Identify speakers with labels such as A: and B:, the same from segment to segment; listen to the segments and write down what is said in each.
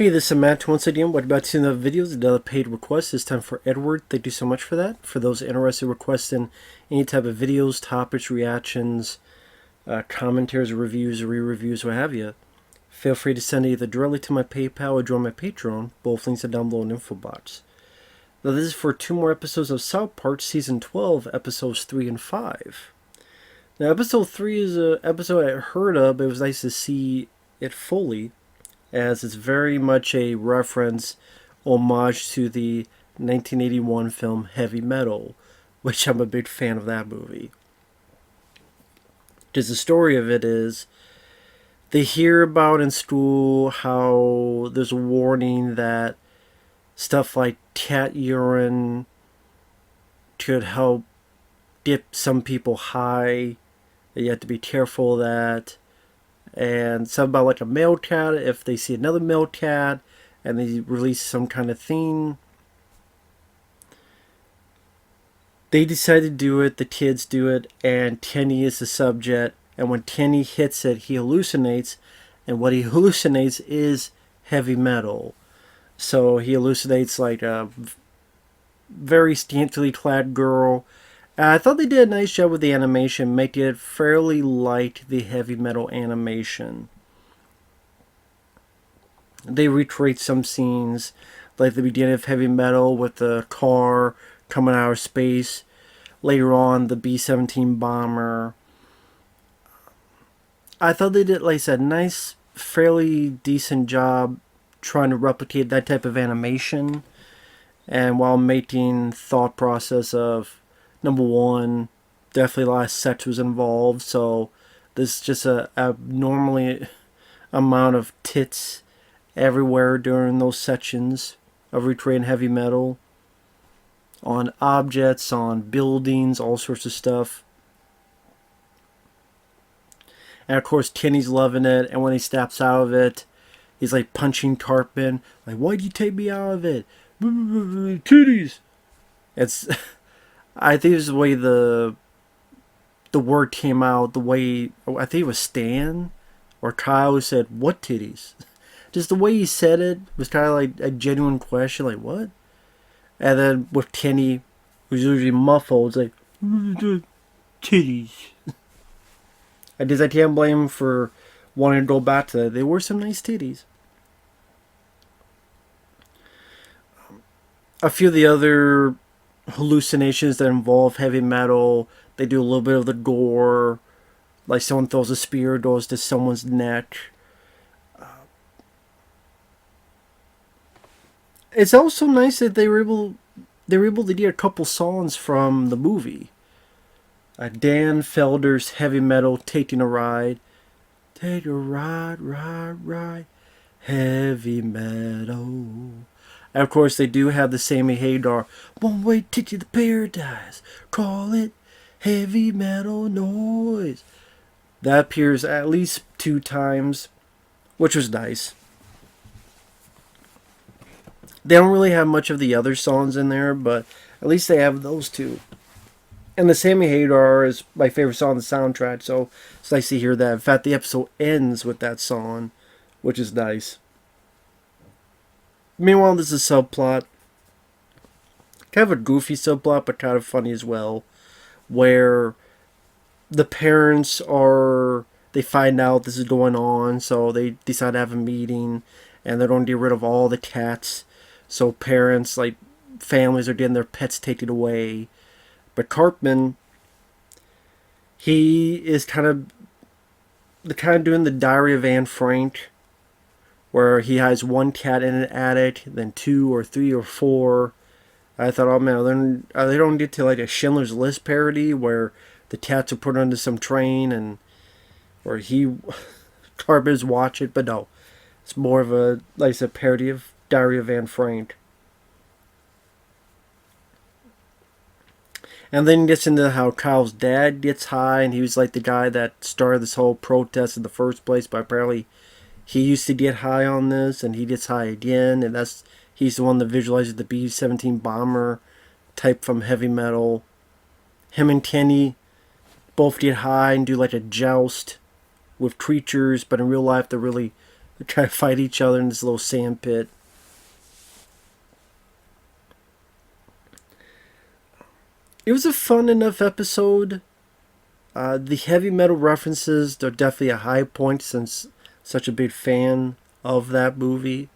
A: Hey, this is Matt once again. What about seeing the videos? Another paid request. This time for Edward. Thank you so much for that. For those interested requesting any type of videos, topics, reactions, commentaries, reviews, re-reviews, what have you, feel free to send either directly to my PayPal or join my Patreon. Both links are down below in the info box. Now this is for 2 more episodes of South Park Season 12, Episodes 3 and 5. Now Episode 3 is an episode I heard of, but it was nice to see it fully, as it's very much a reference, homage to the 1981 film Heavy Metal, which I'm a big fan of that movie. Because the story of it is, they hear about in school how there's a warning that stuff like cat urine could help get some people high. You have to be careful of that. And something about like a male cat, if they see another male cat and they release some kind of thing, they decide to do it, the kids do it, and Kenny is the subject. And when Kenny hits it, he hallucinates, and what he hallucinates is heavy metal. So he hallucinates like a very scantily clad girl. I thought they did a nice job with the animation, making it fairly like the heavy metal animation. They recreate some scenes, like the beginning of Heavy Metal with the car coming out of space. Later on, the B-17 bomber. I thought they did, like I said, nice, fairly decent job trying to replicate that type of animation, and while making thought process of, number one, definitely a lot of sex was involved, so there's just a abnormally amount of tits everywhere during those sections of recreating heavy metal, on objects, on buildings, all sorts of stuff. And of course Kenny's loving it, and when he snaps out of it, he's like punching Cartman, like, why'd you take me out of it? Titties. It's I think it's the way the word came out, the way, I think it was Stan or Kyle who said, what titties? Just the way he said it was kind of like a genuine question, like, what? And then with Kenny, who's usually muffled, it's like, titties. I guess I can't blame him for wanting to go back to that. They were some nice titties. A few of the other hallucinations that involve heavy metal, they do a little bit of the gore, like someone throws a spear, goes to someone's neck. It's also nice that they were able to get a couple songs from the movie. Dan Felder's Heavy Metal, Taking a Ride. Take a ride, ride, ride. Heavy Metal. And of course, they do have the Sammy Hagar, One Way Ticket to Paradise. Call it Heavy Metal Noise. That appears at least 2 times, which was nice. They don't really have much of the other songs in there, but at least they have those 2. And the Sammy Hagar is my favorite song on the soundtrack, so it's nice to hear that. In fact, the episode ends with that song, which is nice. Meanwhile, there's a subplot, kind of a goofy subplot, but kind of funny as well, where the parents they find out this is going on, so they decide to have a meeting, and they're going to get rid of all the cats. So parents, like families, are getting their pets taken away. But Cartman, he is kind of doing the Diary of Anne Frank, where he has 1 cat in an attic, then 2 or 3 or 4. I thought, oh man, are they don't get to like a Schindler's List parody where the cats are put onto some train and where Cartman's watch it, but no, it's more of a, like I said, parody of Diary of Anne Frank. And then he gets into how Kyle's dad gets high, and he was like the guy that started this whole protest in the first place, but apparently he used to get high on this, and he gets high again, and he's the one that visualizes the B-17 bomber type from Heavy Metal. Him and Kenny both get high and do like a joust with creatures, but in real life they're really They try to fight each other in this little sand pit. It was a fun enough episode. The heavy metal references, they're definitely a high point since such a big fan of that movie.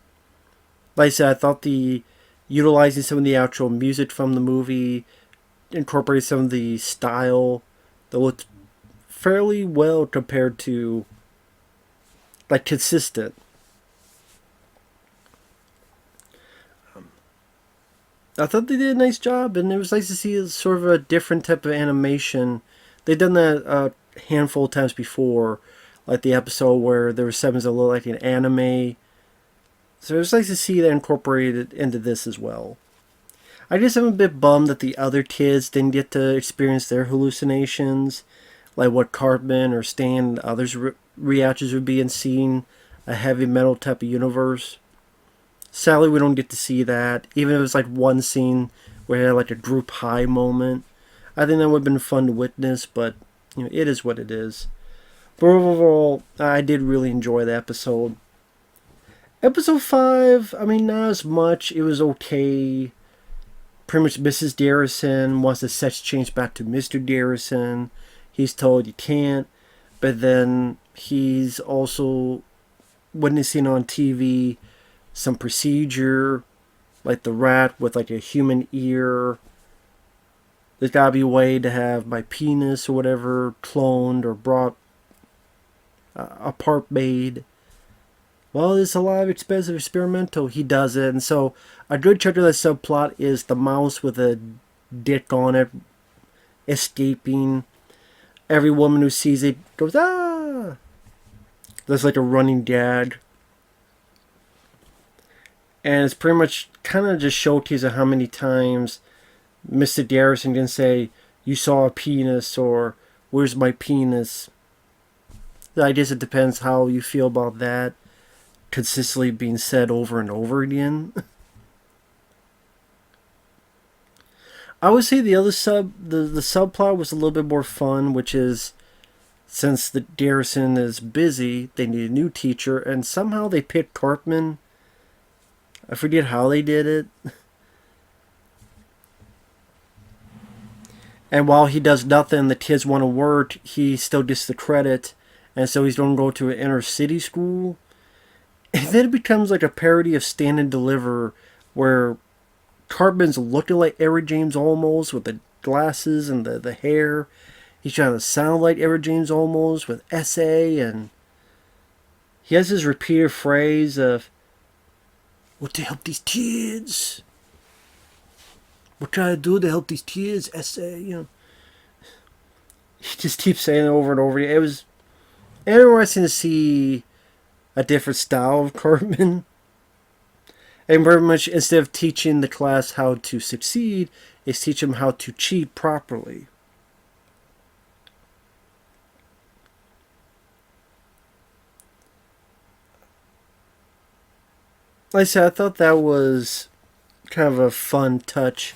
A: Like I said, I thought the utilizing some of the actual music from the movie, incorporating some of the style that looked fairly well compared to, like, consistent. I thought they did a nice job, and it was nice to see sort of a different type of animation. They've done that a handful of times before, like the episode where there were segments that looked like an anime. So it was nice to see that incorporated into this as well. I just am a bit bummed that the other kids didn't get to experience their hallucinations, like what Cartman or Stan and others' reactions would be in seeing a heavy metal type of universe. Sadly, we don't get to see that. Even if it was like one scene where it had like a group high moment, I think that would have been fun to witness. But it is what it is. But overall, I did really enjoy the episode. Episode 5, I mean, not as much. It was okay. Pretty much Mrs. Garrison wants the sex change back to Mr. Garrison. He's told you can't. But then he's also witnessing on TV some procedure, like the rat with like a human ear. There's gotta be a way to have my penis or whatever cloned or brought a part made. Well, it's a lot of expensive experimental. He does it, and so a good chunk of that subplot is the mouse with a dick on it escaping. Every woman who sees it goes, ah! There's like a running gag. And it's pretty much kind of just showcasing how many times Mr. Garrison can say, you saw a penis, or where's my penis? I guess it depends how you feel about that consistently being said over and over again. I would say the other the subplot was a little bit more fun, which is since the Garrison is busy, they need a new teacher, and somehow they picked Cartman. I forget how they did it. And while he does nothing, the kids want to work, he still gets the credit, and so he's going to go to an inner city school. And then it becomes like a parody of Stand and Deliver, where Cartman's looking like Eric James Olmos with the glasses and the hair. He's trying to sound like Eric James Olmos with SA, and he has this repeated phrase of, what to help these kids? What can I do to help these kids? SA, He just keeps saying it over and over again. It was interesting to see a different style of Cartman. And very much, instead of teaching the class how to succeed, is teach them how to cheat properly. Like I said, I thought that was kind of a fun touch.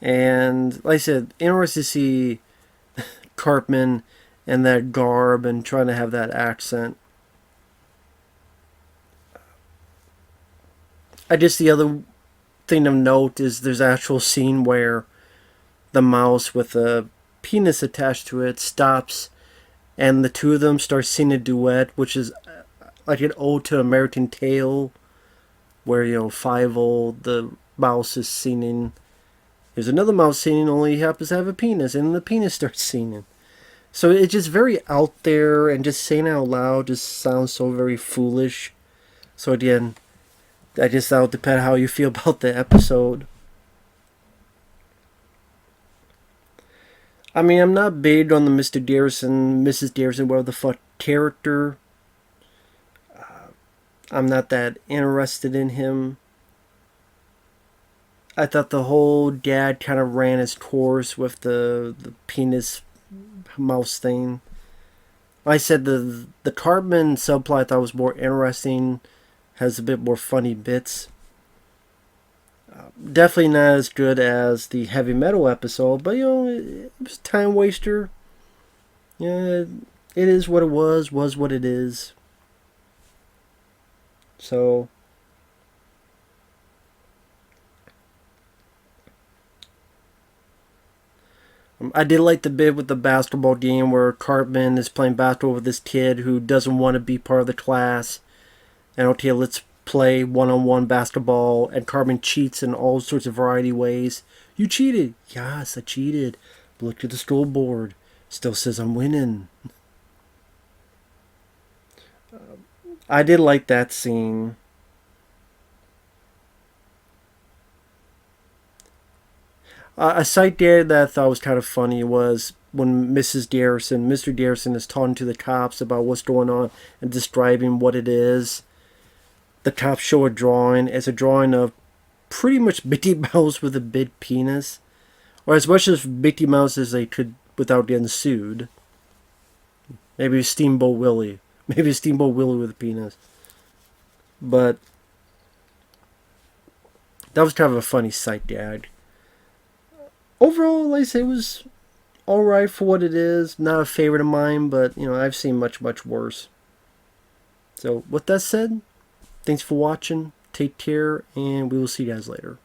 A: And like I said, interesting to see Cartman and that garb and trying to have that accent. I guess the other thing of note is there's an actual scene where the mouse with a penis attached to it stops and the two of them start singing a duet, which is like an ode to American Tail, where Fievel, the mouse, is singing. There's another mouse singing, only he happens to have a penis, and the penis starts singing. So it's just very out there, and just saying it out loud just sounds so very foolish. So again, I guess that'll depend how you feel about the episode. I mean, I'm not big on the Mr. Garrison, Mrs. Garrison, whatever the fuck character. I'm not that interested in him. I thought the whole dad kind of ran his course with the penis mouse thing. Like I said, the Cartman subplot I thought was more interesting, has a bit more funny bits. Definitely not as good as the heavy metal episode, but it was a time waster. Yeah, it is what it was what it is. So I did like the bit with the basketball game where Cartman is playing basketball with this kid who doesn't want to be part of the class. And okay, let's play one-on-one basketball. And Cartman cheats in all sorts of variety ways. You cheated. Yes, I cheated. But look at the scoreboard. Still says I'm winning. I did like that scene. A sight there that I thought was kind of funny was when Mr. Garrison is talking to the cops about what's going on and describing what it is. The cops show a drawing. It's a drawing of pretty much Mickey Mouse with a big penis. Or as much as Mickey Mouse as they could without getting sued. Maybe Steamboat Willie. Maybe Steamboat Willie with a penis. But that was kind of a funny sight gag. Overall, like I say, it was alright for what it is. Not a favorite of mine, but I've seen much, much worse. So with that said, thanks for watching. Take care, and we will see you guys later.